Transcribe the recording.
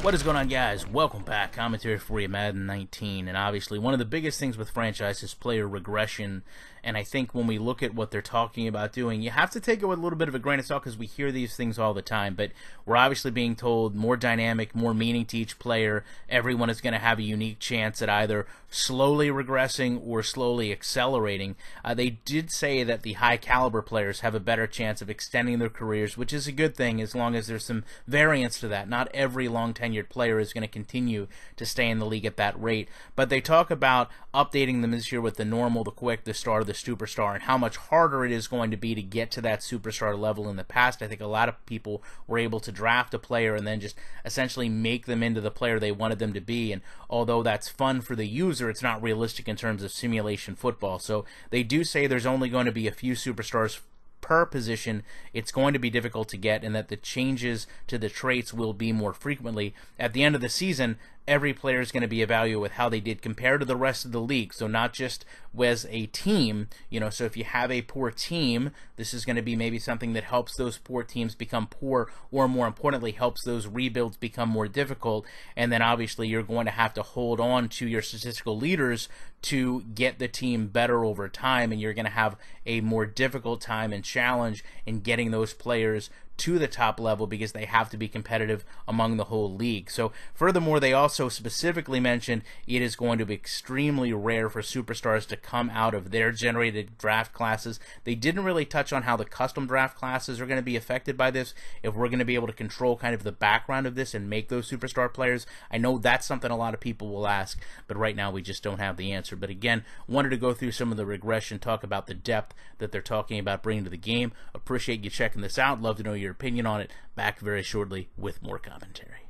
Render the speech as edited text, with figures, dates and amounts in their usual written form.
What is going on, guys? Welcome back. Commentary for you, Madden 19. And obviously, one of the biggest things with franchise is player regression. And I think when we look at what they're talking about doing, you have to take it with a little bit of a grain of salt because we hear these things all the time. But we're obviously being told more dynamic, more meaning to each player. Everyone is going to have a unique chance at either slowly regressing or slowly accelerating. They did say that the high caliber players have a better chance of extending their careers, which is a good thing as long as there's some variance to that. Not every long tenured player is going to continue to stay in the league at that rate. But they talk about updating them this year with the normal, the quick, the star, the superstar, and how much harder it is going to be to get to that superstar level. In the past, I think a lot of people were able to draft a player and then just essentially make them into the player they wanted them to be. And although that's fun for the user, it's not realistic in terms of simulation football. So they do say there's only going to be a few superstars per position. It's going to be difficult to get, and that the changes to the traits will be more frequently. At the end of the season, every player is going to be evaluated with how they did compared to the rest of the league. So not just as a team, so if you have a poor team, this is going to be maybe something that helps those poor teams become poor, or more importantly, helps those rebuilds become more difficult. And then obviously you're going to have to hold on to your statistical leaders to get the team better over time, and you're going to have a more difficult time and challenge in getting those players to the top level because they have to be competitive among the whole league. So furthermore, they also specifically mentioned it is going to be extremely rare for superstars to come out of their generated draft classes. They didn't really touch on how the custom draft classes are going to be affected by this, if we're going to be able to control kind of the background of this and make those superstar players. I know that's something a lot of people will ask, but right now we just don't have the answer. But again, wanted to go through some of the regression, talk about the depth that they're talking about bringing to the game. Appreciate you checking this out. Love to know your opinion on it. Back very shortly with more commentary.